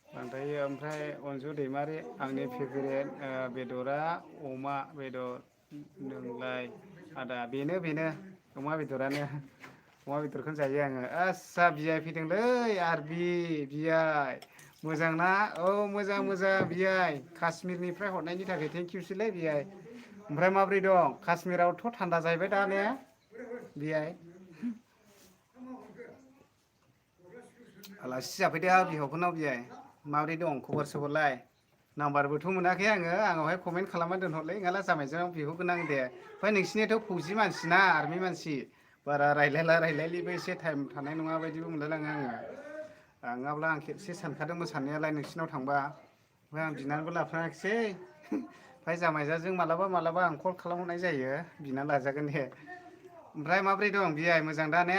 बांद्रायो ओमफ्राय अनजु दैमारि आंनि फेभरेट बेदरा अमा बेदर नोंलाय आदा बेनो अमा बेदरानो अमा बेदरखौनो जायो आङो आस्सा बियाय फैदोंलै आरबि बियाय मोजां ना औ मोजां बियाय काश्मिरनिफ्राय हरनायनि थाखाय थेंक इउसैलै बियाय ओमफ्राय माब्रै दं काश्मिरावथ' थान्दा जाहैबाय दा ने बियाय आलासि जाफैदो बिहावफोरनाव बियाय माब्रै दं खबर सबरलाय नाम्बारबोथ' मोनाखै आंनावहाय कमेन्ट खालामना दोनहरलै नङाला जामाइजों बिहरगोन आं दे ओमफ्राय नोंसिनियाथ' फौजि मानसि ना आर्मि मानसि बारा रायलायलिबो एसे टाइम थानाय नङा बायदिबो मोनलायलाङो आङो नङाब्ला आं खेबसे सानखादोंमोन साननायालाय नोंसिनाव थांबा ओमफ्राय आं बिनानैबो लाफ्लाङाखिसै ओमफ्राय जामाइजाजों मालाबा आं कल खालामहरनाय जायो बिना लाजागोन दे ओमफ्राय माब्रै दं बियाय मोजां दा ने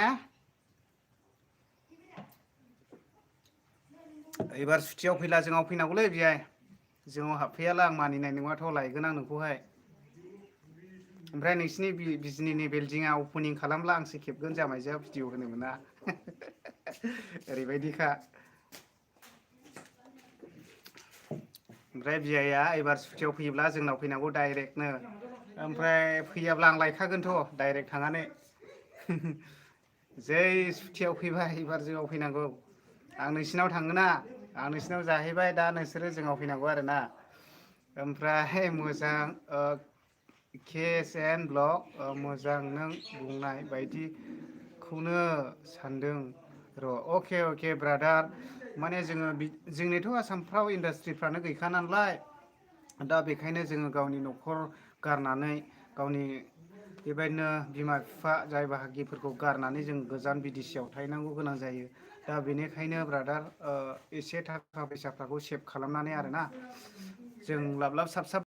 एबार सुटियाव फैला जोंनाव फैनांगौलै बियाय जोंनाव हाबफैयाला आं मानिनाय नङाथ' लायगोन आं नोंखौहाय ओमफ्राय नोंसिनि बिजनिनि बिल्डिंआ अपेनिं खालामब्ला आंसो खेबगोन जामाइजोआ भिडिअ होनो मोना ओरैबायदिखा ओमफ्राय बियाया एबार सुटियाव फैयोब्ला जोंनाव फैनांगौ डाइरेक्टनो ओमफ्राय फैयाब्ला आं लायखागोनथ' डाइरेक्ट थांनानै जै सुटियाव फैबाय एबार जोंनाव फैनांगौ आं नोंसिनाव थाङोना आं नोंसिनाव जाहैबाय दा नोंसोरो जोंनाव फैनांगौ आरोना ओमफ्राय मोजां KSN ब्लग मोजां नों बुंनाय बायदिखौनो सानदों र' अके ब्रादार माने जोंनिथ' आसामफ्राव इन्डास्ट्रिफ्रानो गैखा नालाय दा बेखायनो जोङो गावनि न'खर गारनानै गावनि बेबायदिनो बिमा बिफा जाय बाहागिफोरखौ गारनानै जों गोजान बिदेशआव थाहैनांगौ गोनां जायो दा बेनिखायनो ब्रादार एसे थाखा फैसाफ्राखौ सेभ खालामनानै आरोना जों लाब साब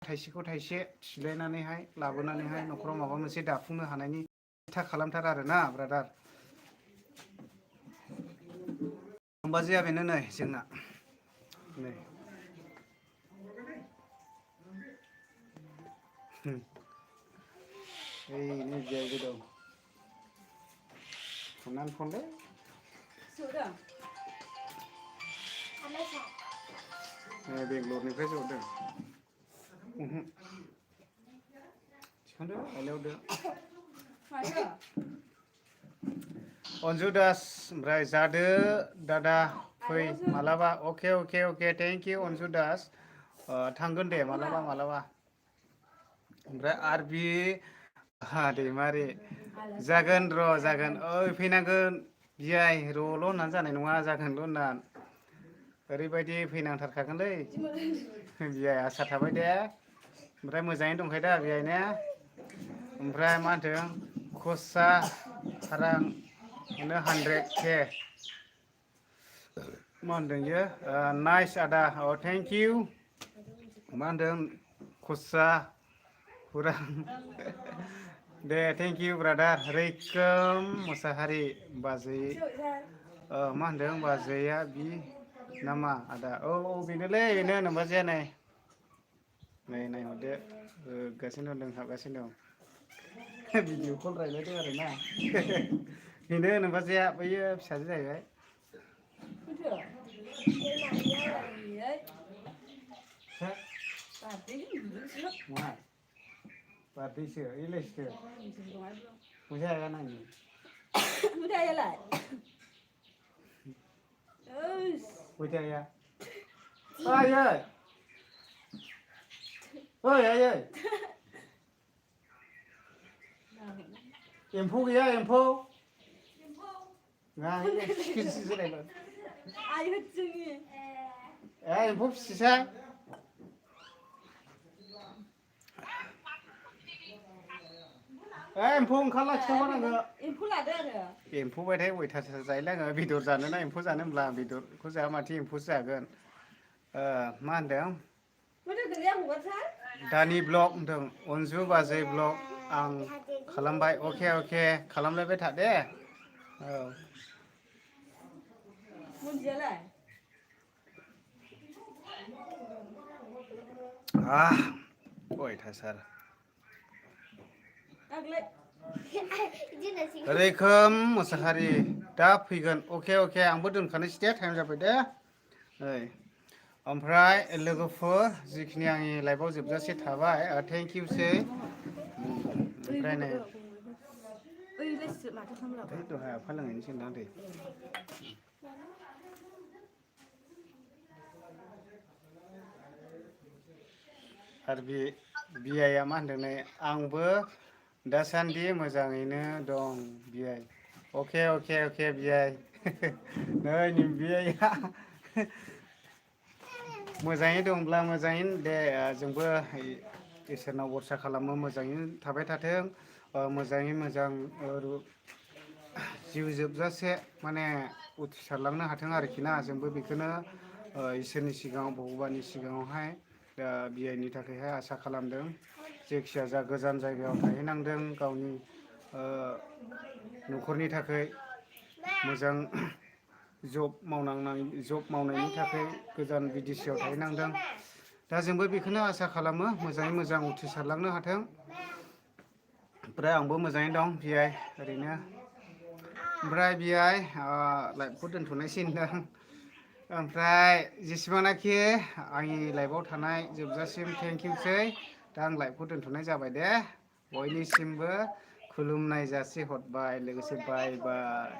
थाइसेखौ थाइसे थिलायनानैहाय लाबोनानैहाय न'खराव माबा मोनसे दाफुंनो हानायनि सेस्था खालामथार आरोना ब्रादार अम्बाजैया बेनो नै जोंना नै नै बियायबो दं फनानो फनलै बेंगलरनिफ्रायसो हरदों थिखांदो आइलायहरदो अन्जु दास ओमफ्राय जादो दादा फै मालाबा अके थेंक इउ अन्जु दास थांगोन दे मालाबा ओमफ्राय आरबि दैमारि जागोन ओइ फैनांगोन बियाय र'ल' होननानै जानाय नङा जागोनल' होननानै ओरैबायदि फैनांथारखागोनलै बियाय आसा थाबाय दे ओमफ्राय मोजाङैनो दंखायो दा बियाय ने ओमफ्राय मा होनदों खरसा रां 100K मा होनदों इयो नाइस आदा थेंक इउ मा होनदों खरसा हुरां दे थेंक इउ ब्रादार रैखोम मोसाहारि बाजै मा होनदों बाजैया बि नामा आदा औ बेनोलै बेनो नोमबाजैया नै नायहरदो होगासिनो दं हाबगासिनो दं भिडिअ कल रायलायदों आरोना बेनो नोमबाजैया बैयो फिसाजो जाहैबाय बारदैसो इलायसो फैसाया नाङो फैसायालाय फैसाया आयै एम्फौ गैया एम्फौ एम्फौ फिसिसां एम्फौ ओंखारला खिथाहरनांगौ एम्फौ लादो आरो एम्फौ बायथाय अयथासार जायोलै आङो बेदर जानो ना एम्फौ जानो होनब्ला बेदरखौ जाया माथो एम्फौसो जागोन मा होनदों दानि ब्लग होनदों अन्जु बाजै ब्लग आं खालामबाय अके खालामलायबाय था दे औ मोनजियालाय अयथासार रैखोम मोसाहारि दा फैगोन अके आंबो दोनखानोसै दे टाइम जाबाय दे नै ओमफ्राय लोगोफोर जिखिनि आंनि लाइफआव जोबजासे थाबाय थेंक इउसै ओमफ्राय नै दहाय आफा लोंहैनोसै होनदां दै आरो बियाया मा होनदों नै आंबो दासान्दि मोजाङैनो दं बियाय अके बियाय नै बियाया मोजाङै दंब्ला मोजाङैनो दे जोंबो इसोरनाव बरसा खालामो मोजाङैनो थाबाय थाथों मोजाङै मोजां जिउ जोबजासे माने उथ्रिसारलांनो हाथों आरोखि ना जोंबो बेखौनो इसोरनि सिगाङाव भगबाननि सिगाङावहाय बिआइनि थाखायहाय आसा खालामदों जेखिया जा गोजान जायगायाव थाहैनांदों गावनि न'खरनि थाखाय मोजां जब मावनायनि थाखाय गोजान बिदेशआव थाहैनांदों दा जोंबो बेखौनो आसा खालामो मोजाङै मोजां उथ्रिसारलांनो हाथों ओमफ्राय आंबो मोजाङै दं बिआइ ओरैनो ओमफ्राय बिआइ लाइभखौ दोनथ'नायसै होनदों ओमफ्राय जेसेबांनाखि आंनि लाइभआव थानाय जोबजासिम थेंक इउसै दा आं लाइभखौ दोनथ'नाय जाबाय दे बयनिसिमबो खुलुमनाय जासिहरबाय लोगोसे बाय बाय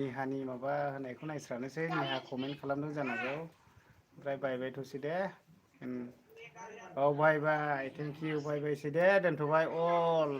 हानि माबा होनायखौ नायस्रानोसै नेहा कमेन्ट खालामदों जानांगौ ओमफ्राय बाय बाय थ'सै दे औ बाय बाय थेंक इउ बाय बायसै दे दोनथ'बाय अल